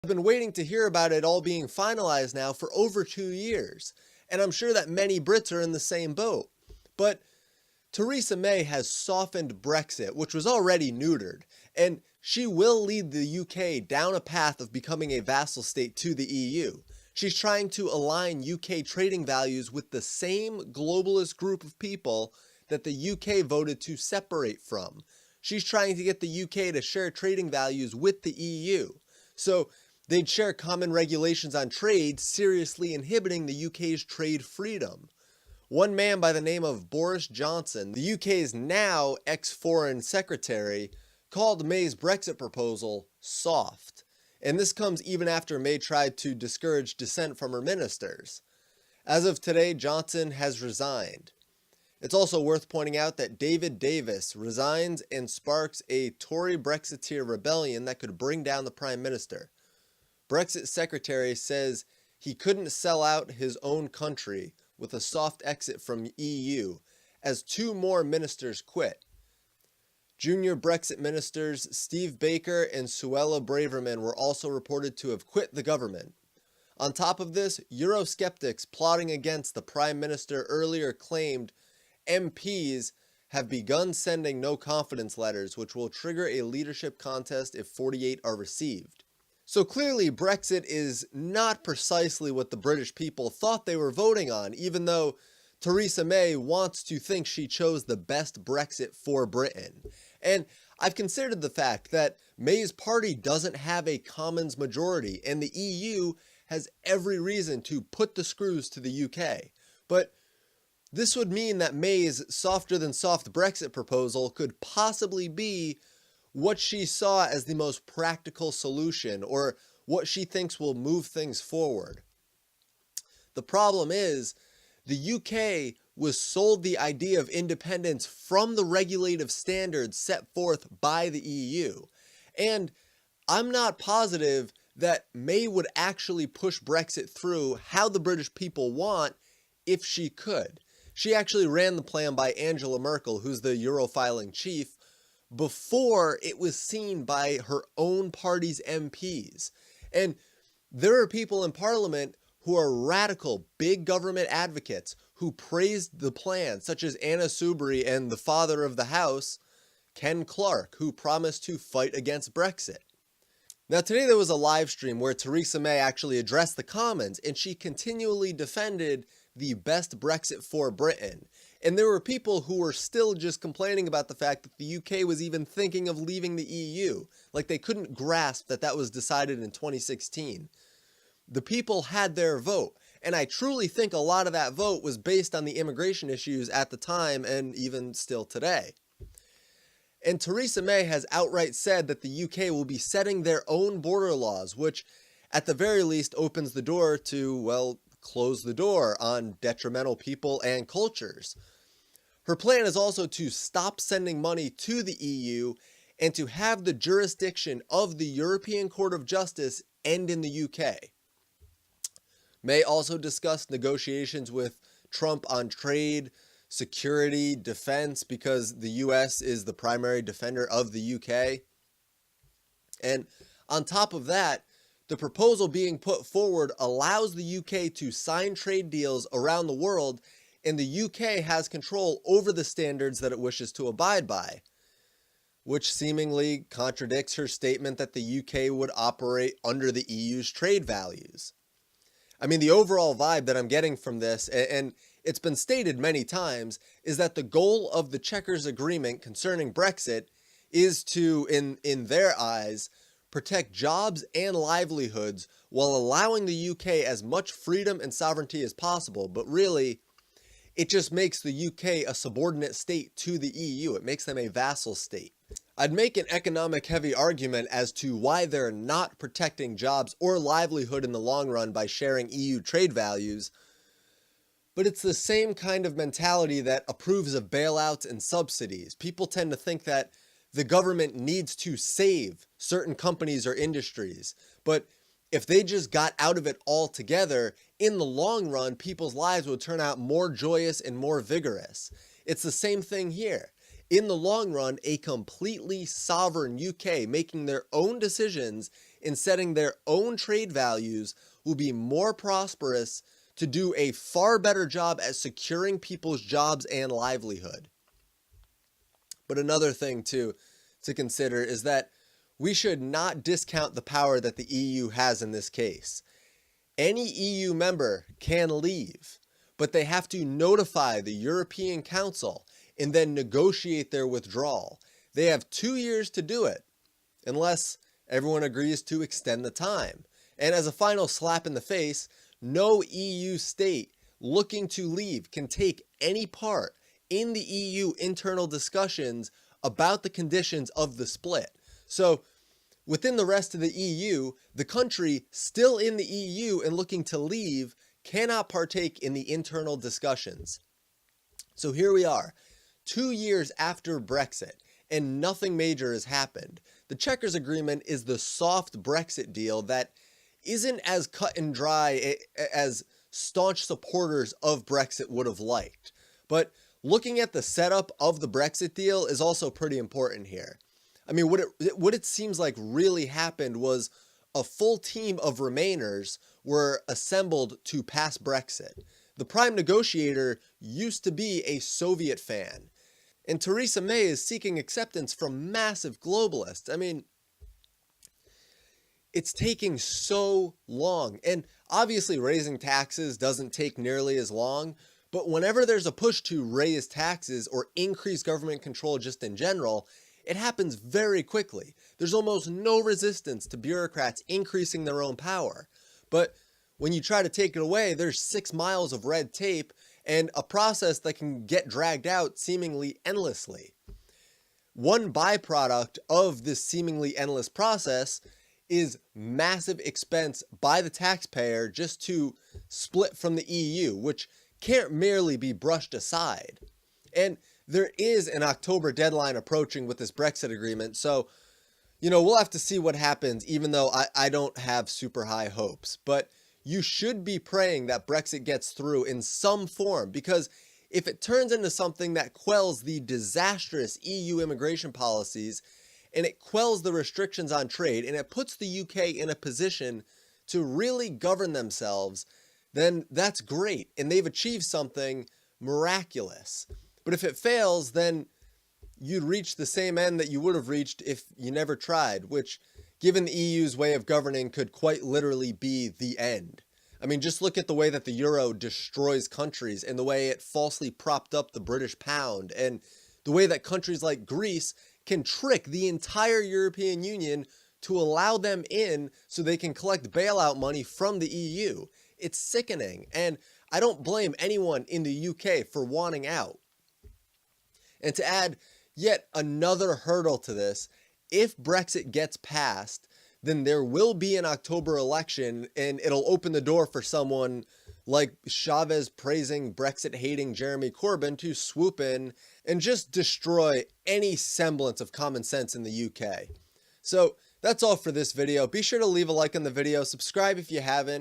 I've been waiting to hear about it all being finalized now for over 2 years, and I'm sure that many Brits are in the same boat. But Theresa May has softened Brexit, which was already neutered, and she will lead the UK down a path of becoming a vassal state to the EU. She's trying to align UK trading values with the same globalist group of people that the UK voted to separate from. She's trying to get the UK to share trading values with the EU. So they'd share common regulations on trade, seriously inhibiting the UK's trade freedom. One man by the name of Boris Johnson, the UK's now ex-foreign secretary, called May's Brexit proposal soft. And this comes even after May tried to discourage dissent from her ministers. As of today, Johnson has resigned. It's also worth pointing out that David Davis resigns and sparks a Tory Brexiteer rebellion that could bring down the Prime Minister. Brexit Secretary says he couldn't sell out his own country with a soft exit from EU, as 2 more ministers quit. Junior Brexit ministers Steve Baker and Suella Braverman were also reported to have quit the government. On top of this, Eurosceptics plotting against the Prime Minister earlier claimed MPs have begun sending no confidence letters, which will trigger a leadership contest if 48 are received. So clearly Brexit is not precisely what the British people thought they were voting on, even though Theresa May wants to think she chose the best Brexit for Britain. And I've considered the fact that May's party doesn't have a Commons majority, and the EU has every reason to put the screws to the UK. But this would mean that May's softer-than-soft Brexit proposal could possibly be what she saw as the most practical solution, or what she thinks will move things forward. The problem is, the UK was sold the idea of independence from the regulative standards set forth by the EU. And I'm not positive that May would actually push Brexit through how the British people want if she could. She actually ran the plan by Angela Merkel, who's the Eurofiling chief, before it was seen by her own party's MPs. And there are people in Parliament who are radical, big government advocates who praised the plan, such as Anna Soubry and the father of the house, Ken Clarke, who promised to fight against Brexit. Now today there was a live stream where Theresa May actually addressed the Commons, and she continually defended the best Brexit for Britain. And there were people who were still just complaining about the fact that the UK was even thinking of leaving the EU. Like they couldn't grasp that that was decided in 2016. The people had their vote, and I truly think a lot of that vote was based on the immigration issues at the time and even still today. And Theresa May has outright said that the UK will be setting their own border laws, which at the very least opens the door to, well, close the door on detrimental people and cultures. Her plan is also to stop sending money to the EU and to have the jurisdiction of the European Court of Justice end in the UK. May also discussed negotiations with Trump on trade, security, defense, because the US is the primary defender of the UK. And on top of that, the proposal being put forward allows the UK to sign trade deals around the world, and the UK has control over the standards that it wishes to abide by, which seemingly contradicts her statement that the UK would operate under the EU's trade values. I mean, the overall vibe that I'm getting from this, and it's been stated many times, is that the goal of the Chequers Agreement concerning Brexit is to, in their eyes, protect jobs and livelihoods while allowing the UK as much freedom and sovereignty as possible. But really, it just makes the UK a subordinate state to the EU. It makes them a vassal state. I'd make an economic heavy argument as to why they're not protecting jobs or livelihood in the long run by sharing EU trade values, but it's the same kind of mentality that approves of bailouts and subsidies. People tend to think that the government needs to save certain companies or industries, but if they just got out of it altogether, in the long run, people's lives would turn out more joyous and more vigorous. It's the same thing here. In the long run, a completely sovereign UK making their own decisions in setting their own trade values will be more prosperous to do a far better job at securing people's jobs and livelihood. But another thing to consider is that we should not discount the power that the EU has in this case. Any EU member can leave, but they have to notify the European Council and then negotiate their withdrawal. They have 2 years to do it, unless everyone agrees to extend the time. And as a final slap in the face, no EU state looking to leave can take any part in the EU internal discussions about the conditions of the split. So within the rest of the EU, the country still in the EU and looking to leave cannot partake in the internal discussions. So here we are, 2 years after Brexit, and nothing major has happened. The Chequers Agreement is the soft Brexit deal that isn't as cut and dry as staunch supporters of Brexit would have liked. But looking at the setup of the Brexit deal is also pretty important here. I mean, what it seems like really happened was a full team of Remainers were assembled to pass Brexit. The prime negotiator used to be a Soviet fan, and Theresa May is seeking acceptance from massive globalists. I mean, it's taking so long, and obviously raising taxes doesn't take nearly as long, but whenever there's a push to raise taxes or increase government control just in general, it happens very quickly. There's almost no resistance to bureaucrats increasing their own power. But when you try to take it away, there's 6 miles of red tape and a process that can get dragged out seemingly endlessly. One byproduct of this seemingly endless process is massive expense by the taxpayer just to split from the EU, which can't merely be brushed aside. And there is an October deadline approaching with this Brexit agreement, so, we'll have to see what happens, even though I don't have super high hopes. But you should be praying that Brexit gets through in some form, because if it turns into something that quells the disastrous EU immigration policies, and it quells the restrictions on trade, and it puts the UK in a position to really govern themselves, then that's great, and they've achieved something miraculous. But if it fails, then you'd reach the same end that you would have reached if you never tried, which, given the EU's way of governing, could quite literally be the end. I mean, just look at the way that the euro destroys countries, and the way it falsely propped up the British pound, and the way that countries like Greece can trick the entire European Union to allow them in so they can collect bailout money from the EU. It's sickening, and I don't blame anyone in the UK for wanting out. And to add yet another hurdle to this, if Brexit gets passed, then there will be an October election, and it'll open the door for someone like Chavez praising Brexit-hating Jeremy Corbyn to swoop in and just destroy any semblance of common sense in the UK. So that's all for this video. Be sure to leave a like on the video, subscribe if you haven't,